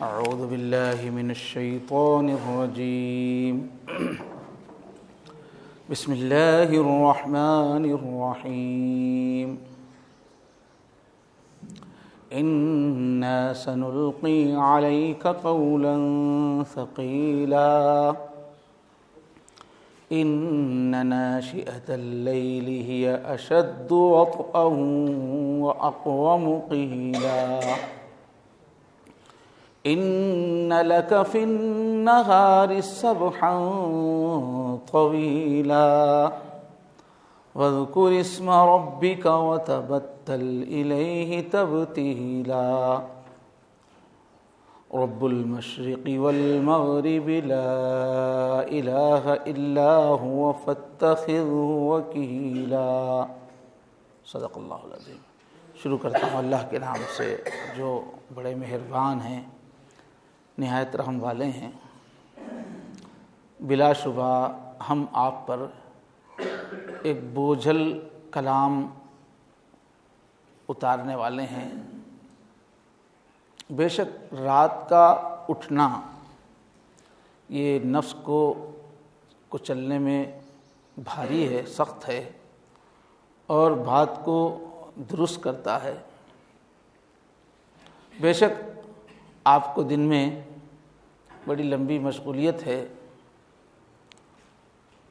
اعوذ باللہ من الشیطان الرجیم بسم اللہ الرحمن الرحیم انا سنلقی علیک قولا ثقیلا ان ناشئة الليل هي اشد وطئا واقوم قیلا ان لك في النهار سبحا طويلا واذكر اسم ربك وتبتل إليه تبتيلا رب المشرق والمغرب لا إله إلا هو فاتخذه وكيلا صدق اللہ العظیم۔ شروع کرتا ہوں اللہ کے نام سے جو بڑے مہربان ہیں، نہایت رحم والے ہیں۔ بلا شبہ ہم آپ پر ایک بوجھل کلام اتارنے والے ہیں۔ بے شک رات کا اٹھنا یہ نفس کو چلنے میں بھاری ہے، سخت ہے، اور بات کو درست کرتا ہے۔ بے شک آپ کو دن میں بڑی لمبی مشغولیت ہے،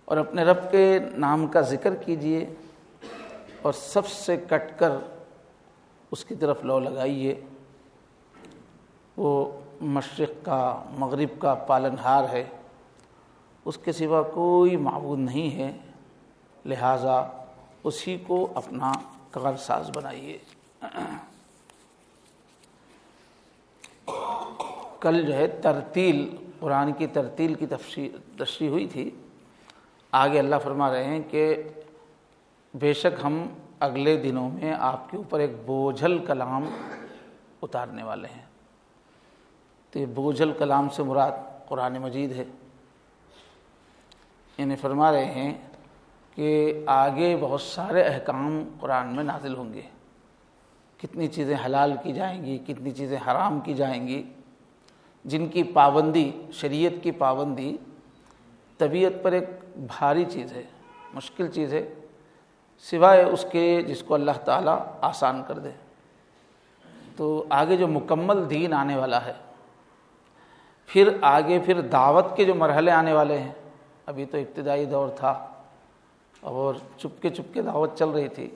اور اپنے رب کے نام کا ذکر کیجئے اور سب سے کٹ کر اس کی طرف لو لگائیے۔ وہ مشرق کا مغرب کا پالنہار ہے، اس کے سوا کوئی معبود نہیں ہے، لہٰذا اسی کو اپنا کارساز بنائیے۔ کل جو ہے ترتیل، قرآن کی ترتیل کی تشریح ہوئی تھی۔ آگے اللہ فرما رہے ہیں کہ بے شک ہم اگلے دنوں میں آپ کے اوپر ایک بوجھل کلام اتارنے والے ہیں۔ تو یہ بوجھل کلام سے مراد قرآن مجید ہے۔ یعنی فرما رہے ہیں کہ آگے بہت سارے احکام قرآن میں نازل ہوں گے، کتنی چیزیں حلال کی جائیں گی، کتنی چیزیں حرام کی جائیں گی، جن کی پابندی، شریعت کی پابندی طبیعت پر ایک بھاری چیز ہے، مشکل چیز ہے، سوائے اس کے جس کو اللہ تعالیٰ آسان کر دے۔ تو آگے جو مکمل دین آنے والا ہے، پھر آگے پھر دعوت کے جو مرحلے آنے والے ہیں۔ ابھی تو ابتدائی دور تھا اور چپکے دعوت چل رہی تھی،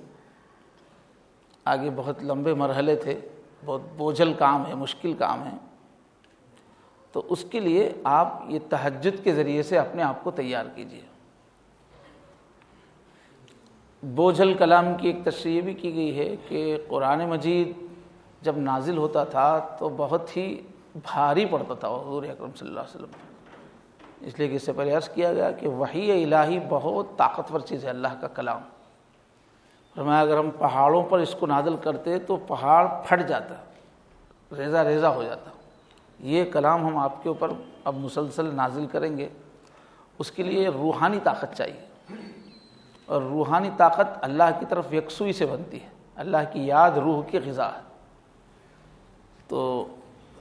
آگے بہت لمبے مرحلے تھے، بہت بوجھل کام ہے، مشکل کام ہے۔ تو اس کے لیے آپ یہ تہجد کے ذریعے سے اپنے آپ کو تیار کیجیے۔ بوجھل کلام کی ایک تشریح بھی کی گئی ہے کہ قرآن مجید جب نازل ہوتا تھا تو بہت ہی بھاری پڑتا تھا حضور اکرم صلی اللہ علیہ وسلم، اس لیے کہ اس سے پہلے عرض کیا گیا کہ وحی الہی بہت طاقتور چیز ہے، اللہ کا کلام۔ فرمایا اگر ہم پہاڑوں پر اس کو نازل کرتے تو پہاڑ پھٹ جاتا، ریزہ ریزہ ہو جاتا۔ یہ کلام ہم آپ کے اوپر اب مسلسل نازل کریں گے، اس کے لیے روحانی طاقت چاہیے، اور روحانی طاقت اللہ کی طرف یکسوئی سے بنتی ہے۔ اللہ کی یاد روح کی غذا ہے۔ تو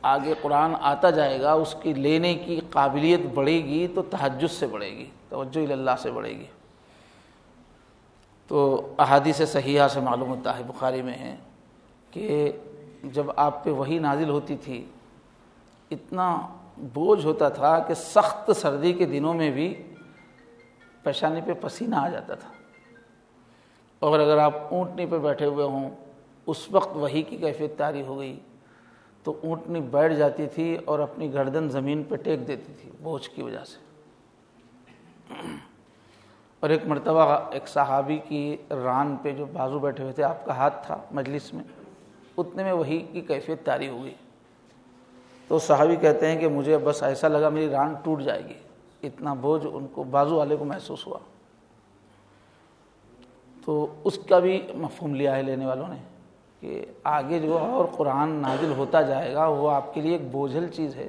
آگے قرآن آتا جائے گا، اس کی لینے کی قابلیت بڑھے گی تو تہجد سے بڑھے گی، توجہ اللہ سے بڑھے گی۔ تو احادیث صحیحہ سے معلوم ہوتا ہے، بخاری میں ہے کہ جب آپ پہ وحی نازل ہوتی تھی اتنا بوجھ ہوتا تھا کہ سخت سردی کے دنوں میں بھی پیشانی پہ پسینہ آ جاتا تھا، اور اگر آپ اونٹنی پہ بیٹھے ہوئے ہوں، اس وقت وحی کی کیفیت طاری ہو گئی تو اونٹنی بیٹھ جاتی تھی اور اپنی گردن زمین پہ ٹیک دیتی تھی بوجھ کی وجہ سے۔ اور ایک مرتبہ ایک صحابی کی ران پہ جو بازو بیٹھے ہوئے تھے، آپ کا ہاتھ تھا مجلس میں، اتنے میں وحی کی کیفیت طاری ہو گئی۔ تو صحابی کہتے ہیں کہ مجھے بس ایسا لگا میری ران ٹوٹ جائے گی، اتنا بوجھ ان کو، بازو والے کو محسوس ہوا۔ تو اس کا بھی مفہوم لیا ہے لینے والوں نے کہ آگے جو اور قرآن نازل ہوتا جائے گا وہ آپ کے لیے ایک بوجھل چیز ہے،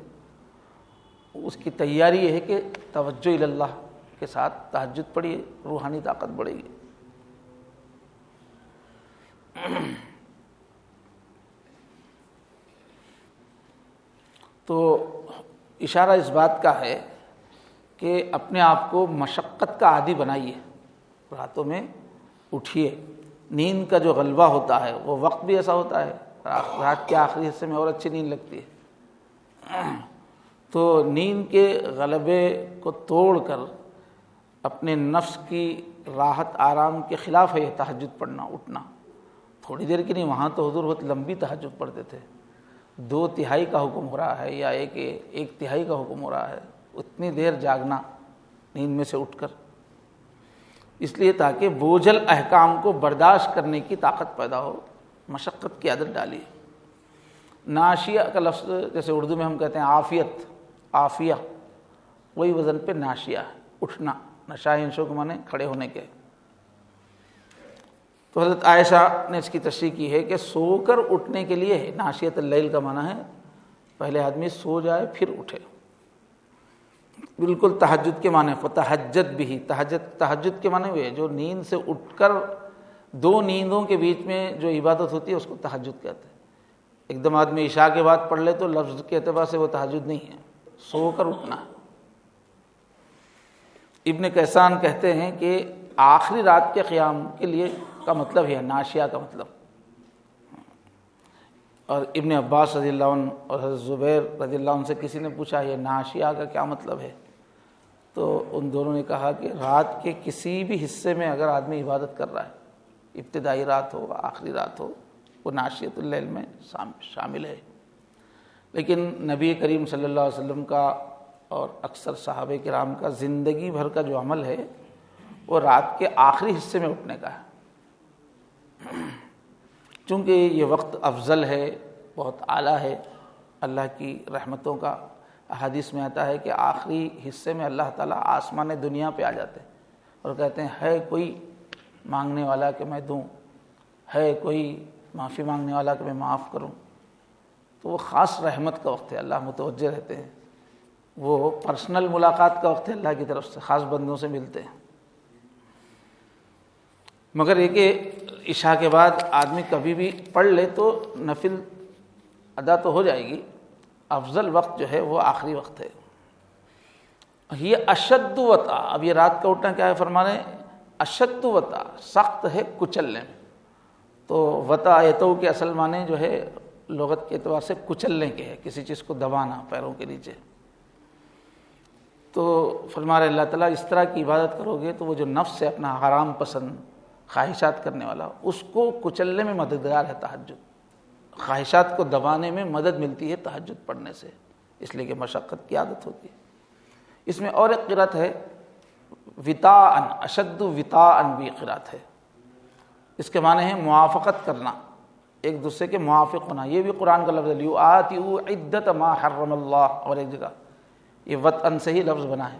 اس کی تیاری یہ ہے کہ توجہ اللہ کے ساتھ تہجد پڑھیے، روحانی طاقت بڑھے گی۔ تو اشارہ اس بات کا ہے کہ اپنے آپ کو مشقت کا عادی بنائیے، راتوں میں اٹھیے۔ نیند کا جو غلبہ ہوتا ہے وہ وقت بھی ایسا ہوتا ہے، رات کے آخری حصے میں اور اچھی نیند لگتی ہے۔ تو نیند کے غلبے کو توڑ کر اپنے نفس کی راحت آرام کے خلاف ہے یہ تہجد پڑھنا، اٹھنا۔ تھوڑی دیر کی نہیں، وہاں تو حضور بہت لمبی تہجد پڑھتے تھے، 2/3 کا حکم ہو رہا ہے یا 1/3 کا حکم ہو رہا ہے، اتنی دیر جاگنا نیند میں سے اٹھ کر، اس لیے تاکہ بوجھل احکام کو برداشت کرنے کی طاقت پیدا ہو، مشقت کی عادت ڈالی۔ ناشیہ کا لفظ جیسے اردو میں ہم کہتے ہیں عافیت، عافیہ، وہی وزن پہ ناشیہ ہے، اٹھنا۔ نشائنشوں کے معنی کھڑے ہونے کے۔ تو حضرت عائشہ نے اس کی تشریح کی ہے کہ سو کر اٹھنے کے لیے ہے، ناشیۃ اللیل کا معنی ہے پہلے آدمی سو جائے پھر اٹھے، بالکل تہجد کے معنی، فتہجد بھی، تہجد کے معنی ہوئے جو نیند سے اٹھ کر 2 نیندوں کے بیچ میں جو عبادت ہوتی ہے اس کو تہجد کہتے ہیں۔ ایک دم آدمی عشاء کے بعد پڑھ لے تو لفظ کے اعتبار سے وہ تہجد نہیں ہے، سو کر اٹھنا ہے۔ ابن کیسان کہتے ہیں کہ آخری رات کے قیام کے لیے کا مطلب ہے ناشیہ کا مطلب۔ اور ابن عباس رضی اللہ عنہ اور حضرت زبیر رضی اللہ عنہ سے کسی نے پوچھا یہ ناشیہ کا کیا مطلب ہے، تو ان دونوں نے کہا کہ رات کے کسی بھی حصے میں اگر آدمی عبادت کر رہا ہے، ابتدائی رات ہو آخری رات ہو، وہ ناشیۃ اللیل میں شامل ہے۔ لیکن نبی کریم صلی اللہ علیہ وسلم کا اور اکثر صحابہ کرام کا زندگی بھر کا جو عمل ہے وہ رات کے آخری حصے میں اٹھنے کا ہے، چونکہ یہ وقت افضل ہے، بہت اعلیٰ ہے، اللہ کی رحمتوں کا احادیث میں آتا ہے کہ آخری حصے میں اللہ تعالیٰ آسمان دنیا پہ آ جاتے ہیں اور کہتے ہیں ہے کوئی مانگنے والا کہ میں دوں، ہے کوئی معافی مانگنے والا کہ میں معاف کروں۔ تو وہ خاص رحمت کا وقت ہے، اللہ متوجہ رہتے ہیں، وہ پرسنل ملاقات کا وقت ہے، اللہ کی طرف سے خاص بندوں سے ملتے ہیں۔ مگر یہ کہ عشاء کے بعد آدمی کبھی بھی پڑھ لے تو نفل ادا تو ہو جائے گی، افضل وقت جو ہے وہ آخری وقت ہے۔ یہ اشد وطا، اب یہ رات کا اٹھنا کیا ہے فرمانے، اشد وطا، سخت ہے کچلنے میں۔ تو وطا ایتو کے اصل معنی جو ہے لغت کے اعتبار سے کچلنے کے ہے، کسی چیز کو دبانا پیروں کے نیچے۔ تو فرما رہے اللہ تعالیٰ اس طرح کی عبادت کرو گے تو وہ جو نفس ہے اپنا حرام پسند خواہشات کرنے والا، اس کو کچلنے میں مددگار ہے تہجد، خواہشات کو دبانے میں مدد ملتی ہے تہجد پڑھنے سے، اس لیے کہ مشقت کی عادت ہوتی ہے۔ اس میں اور ایک قرات ہے وطاءً، اشد وطاءً بھی قرات ہے، اس کے معنی ہے موافقت کرنا، ایک دوسرے کے موافق ہونا۔ یہ بھی قرآن کا لفظ ہے لیؤاتئوا عدۃ ما حرم اللہ، اور ایک جگہ یہ وطئن سے ہی لفظ بنا ہے،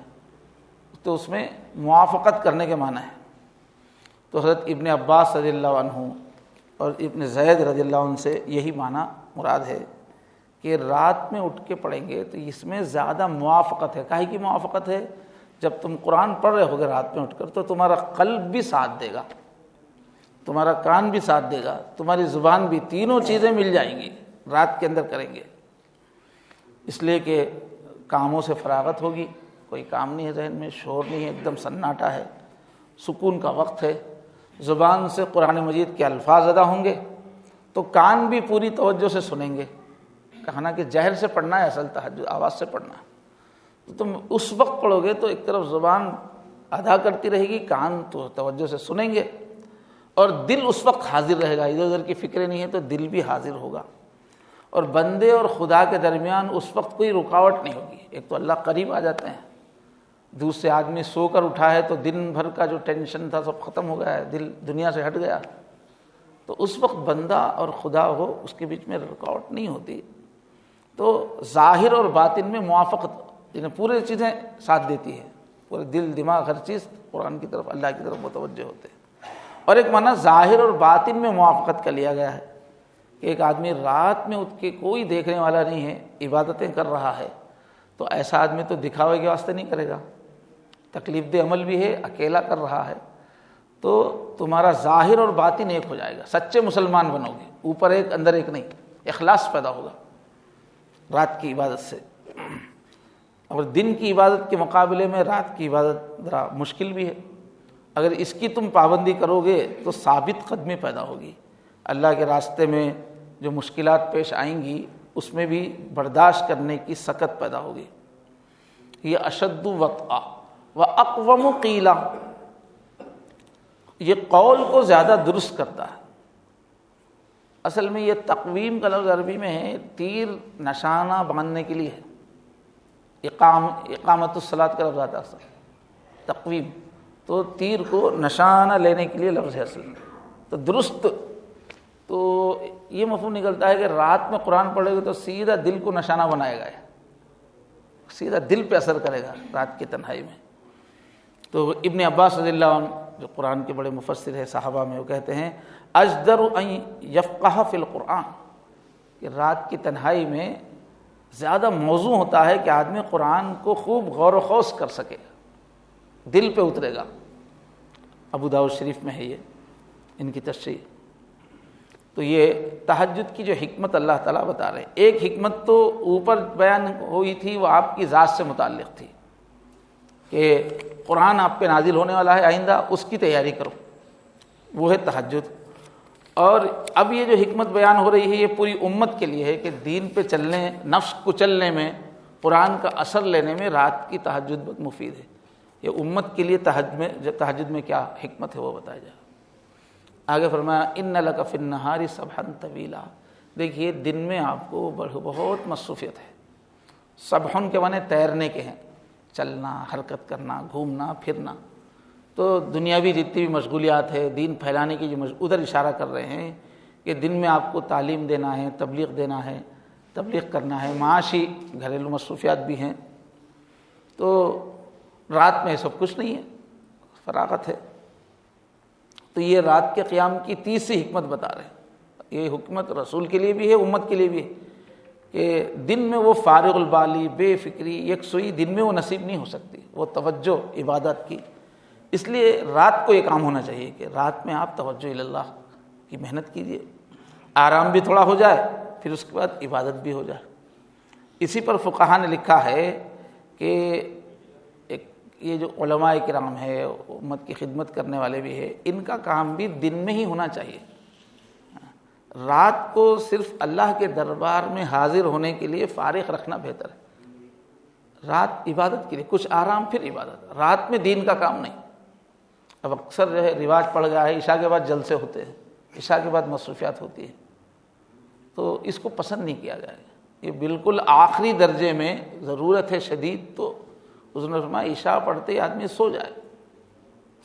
تو اس میں موافقت کرنے کے معنی ہے۔ تو حضرت ابن عباس رضی اللہ عنہ اور ابن زید رضی اللہ عنہ سے یہی معنی مراد ہے کہ رات میں اٹھ کے پڑھیں گے تو اس میں زیادہ موافقت ہے۔ کاہے کی موافقت ہے؟ جب تم قرآن پڑھ رہے ہوگے رات میں اٹھ کر تو تمہارا قلب بھی ساتھ دے گا، تمہارا کان بھی ساتھ دے گا، تمہاری زبان بھی، تینوں چیزیں مل جائیں گی رات کے اندر کریں گے، اس لیے کہ کاموں سے فراغت ہوگی، کوئی کام نہیں ہے ذہن میں، شور نہیں ہے، ایک دم سناٹا ہے، سکون کا وقت ہے، زبان سے قرآن مجید کے الفاظ ادا ہوں گے تو کان بھی پوری توجہ سے سنیں گے۔ کہنا کہ جہر سے پڑھنا ہے، اصل تہجد آواز سے پڑھنا ہے، تو تم اس وقت پڑھو گے تو ایک طرف زبان ادا کرتی رہے گی، کان تو توجہ سے سنیں گے، اور دل اس وقت حاضر رہے گا، ادھر ادھر کی فکریں نہیں ہیں تو دل بھی حاضر ہوگا، اور بندے اور خدا کے درمیان اس وقت کوئی رکاوٹ نہیں ہوگی۔ ایک تو اللہ قریب آ جاتے ہیں، دوسرے آدمی سو کر اٹھا ہے تو دن بھر کا جو ٹینشن تھا سب ختم ہو گیا ہے، دل دنیا سے ہٹ گیا، تو اس وقت بندہ اور خدا ہو اس کے بیچ میں رکاوٹ نہیں ہوتی، تو ظاہر اور باطن میں موافقت، یعنی پورے چیزیں ساتھ دیتی ہے، پورے دل دماغ ہر چیز قرآن کی طرف اللہ کی طرف متوجہ ہوتے ہیں۔ اور ایک معنی ظاہر اور باطن میں موافقت کا لیا گیا ہے کہ ایک آدمی رات میں اٹھ کے کوئی دیکھنے والا نہیں ہے عبادتیں کر رہا ہے تو ایسا آدمی تو دکھاوے کے واسطے نہیں کرے گا، تکلیف دہ عمل بھی ہے، اکیلا کر رہا ہے، تو تمہارا ظاہر اور باطن ایک ہو جائے گا، سچے مسلمان بنو گے، اوپر ایک اندر ایک نہیں، اخلاص پیدا ہوگا۔ رات کی عبادت سے، اور دن کی عبادت کے مقابلے میں رات کی عبادت ذرا مشکل بھی ہے۔ اگر اس کی تم پابندی کرو گے تو ثابت قدمی پیدا ہوگی، اللہ کے راستے میں جو مشکلات پیش آئیں گی اس میں بھی برداشت کرنے کی سکت پیدا ہوگی۔ یہ اشد وطئا و اقوم قیلا، یہ قول کو زیادہ درست کرتا ہے۔ اصل میں یہ تقویم کا لفظ عربی میں ہے، تیر نشانہ باندھنے کے لیے ہے۔ اقامت الصلاۃ کا لفظ آتا ہے تقویم، تو تیر کو نشانہ لینے کے لیے لفظ ہے اصل میں۔ تو درست، تو یہ مفہوم نکلتا ہے کہ رات میں قرآن پڑھے گا تو سیدھا دل کو نشانہ بنائے گا، سیدھا دل پہ اثر کرے گا رات کی تنہائی میں۔ تو ابن عباس رضی اللہ عنہ جو قرآن کے بڑے مفسر ہیں صحابہ میں، وہ کہتے ہیں اجدر ان یفقہ فی القرآن، کہ رات کی تنہائی میں زیادہ موزوں ہوتا ہے کہ آدمی قرآن کو خوب غور و خوض کر سکے، دل پہ اترے گا۔ ابو داؤد شریف میں ہے یہ ان کی تشریح۔ تو یہ تہجد کی جو حکمت اللہ تعالیٰ بتا رہے ہیں، ایک حکمت تو اوپر بیان ہوئی تھی، وہ آپ کی ذات سے متعلق تھی کہ قرآن آپ پہ نازل ہونے والا ہے آئندہ، اس کی تیاری کرو، وہ ہے تہجد۔ اور اب یہ جو حکمت بیان ہو رہی ہے یہ پوری امت کے لیے ہے کہ دین پہ چلنے، نفس کو چلنے میں، قرآن کا اثر لینے میں رات کی تہجد بہت مفید ہے۔ یہ امت کے لیے تہجد میں کیا حکمت ہے وہ بتایا جائے۔ آگے فرمایا ان لک فی النہار سبحا طویلا، دیکھیے دن میں آپ کو بہت مصروفیت ہے۔ سبحن کے معنی تیرنے کے ہیں، چلنا، حرکت کرنا، گھومنا پھرنا۔ تو دنیاوی جتنی بھی مشغولیات ہے، دین پھیلانے کی جو ادھر اشارہ کر رہے ہیں کہ دن میں آپ کو تعلیم دینا ہے، تبلیغ دینا ہے، تبلیغ کرنا ہے، معاشی گھریلو مصروفیات بھی ہیں۔ تو رات میں سب کچھ نہیں ہے، فراغت ہے۔ تو یہ رات کے قیام کی تیسری حکمت بتا رہے ہیں۔ یہ حکمت رسول کے لیے بھی ہے، امت کے لیے بھی ہے کہ دن میں وہ فارغ البالی، بے فکری، یکسوئی دن میں وہ نصیب نہیں ہو سکتی، وہ توجہ عبادت کی۔ اس لیے رات کو یہ کام ہونا چاہیے کہ رات میں آپ توجہ اللہ کی محنت کیجیے، آرام بھی تھوڑا ہو جائے، پھر اس کے بعد عبادت بھی ہو جائے۔ اسی پر فقہا نے لکھا ہے کہ یہ جو علماء کرام ہے، امت کی خدمت کرنے والے بھی ہے، ان کا کام بھی دن میں ہی ہونا چاہیے۔ رات کو صرف اللہ کے دربار میں حاضر ہونے کے لیے فارغ رکھنا بہتر ہے۔ رات عبادت کے لیے، کچھ آرام پھر عبادت، رات میں دین کا کام نہیں۔ اب اکثر جو ہے رواج پڑ گیا ہے، عشاء کے بعد جلسے ہوتے ہیں، عشاء کے بعد مصروفیات ہوتی ہے، تو اس کو پسند نہیں کیا جائے گا۔ یہ بالکل آخری درجے میں ضرورت ہے شدید، تو اس نے فرمایا عشاء پڑھتے ہی آدمی سو جائے،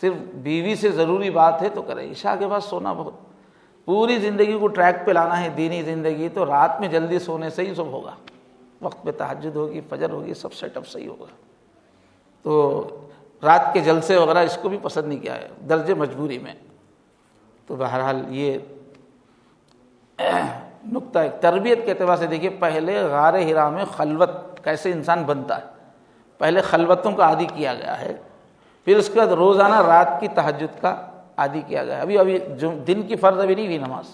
صرف بیوی سے ضروری بات ہے تو کرے، عشاء کے بعد سونا بہت، پوری زندگی کو ٹریک پہ لانا ہے دینی زندگی، تو رات میں جلدی سونے سے ہی سب ہوگا، وقت پہ تہجد ہوگی، فجر ہوگی، سب سیٹ اپ صحیح ہوگا۔ تو رات کے جلسے وغیرہ اس کو بھی پسند نہیں کیا ہے، درجے مجبوری میں۔ تو بہرحال یہ نقطہ ایک تربیت کے اعتبار سے دیکھیے، پہلے غار حرا میں خلوت کیسے انسان بنتا ہے، پہلے خلوتوں کا عادی کیا گیا ہے، پھر اس کے بعد روزانہ رات کی تہجد کا عادی کیا گیا ہے۔ ابھی جو دن کی فرض ابھی نہیں ہوئی نماز،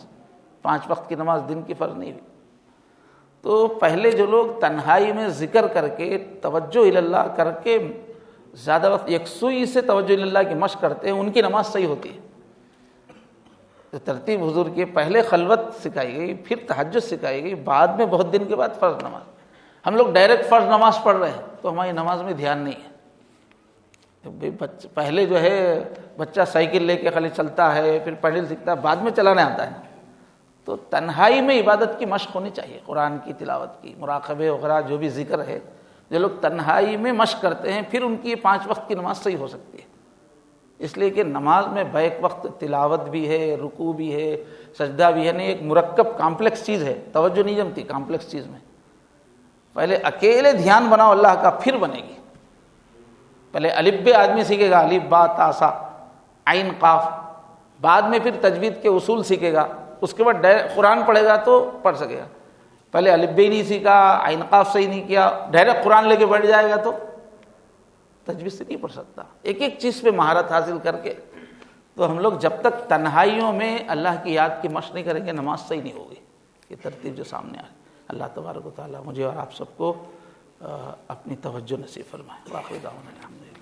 5 وقت کی نماز دن کی فرض نہیں ہوئی۔ تو پہلے جو لوگ تنہائی میں ذکر کر کے، توجہ اللہ کر کے زیادہ وقت یکسوئی سے توجہ اللہ کی مشق کرتے ہیں، ان کی نماز صحیح ہوتی ہے۔ تو ترتیب حضور کی، پہلے خلوت سکھائی گئی، پھر تہجد سکھائی گئی، بعد میں بہت دن کے بعد فرض نماز۔ ہم لوگ ڈائریکٹ فرض نماز پڑھ رہے ہیں تو ہماری نماز میں دھیان نہیں ہے۔ پہلے جو ہے بچہ سائیکل لے کے خالی چلتا ہے، پھر پیڈل سیکھتا ہے، بعد میں چلانے آتا ہے۔ تو تنہائی میں عبادت کی مشق ہونی چاہیے، قرآن کی تلاوت کی، مراقبے وغیرہ جو بھی ذکر ہے، جو لوگ تنہائی میں مشق کرتے ہیں، پھر ان کی 5 وقت کی نماز صحیح ہو سکتی ہے۔ اس لیے کہ نماز میں بیک وقت تلاوت بھی ہے، رکوع بھی ہے، سجدہ بھی ہے، نہیں ایک مرکب کمپلیکس چیز ہے، توجہ نہیں جمتی کمپلیکس چیز میں۔ پہلے اکیلے دھیان بناؤ اللہ کا، پھر بنے گی۔ پہلے الف بے آدمی سیکھے گا، الف با تا سا عین قاف، بعد میں پھر تجوید کے اصول سیکھے گا، اس کے بعد قرآن پڑھے گا تو پڑھ سکے گا۔ پہلے الف بے نہیں سیکھا، عین قاف صحیح نہیں کیا، ڈائریکٹ قرآن لے کے بیٹھ جائے گا تو تجوید سے نہیں پڑھ سکتا۔ ایک ایک چیز پہ مہارت حاصل کر کے، تو ہم لوگ جب تک تنہائیوں میں اللہ کی یاد کی مشق نہیں کریں گے، نماز صحیح نہیں ہوگی۔ یہ ترتیب جو سامنے آ رہی ہے، اللہ تبارک و تعالیٰ مجھے اور آپ سب کو اپنی توجہ نصیب فرمائے۔ واخر دعوانا الحمدللہ۔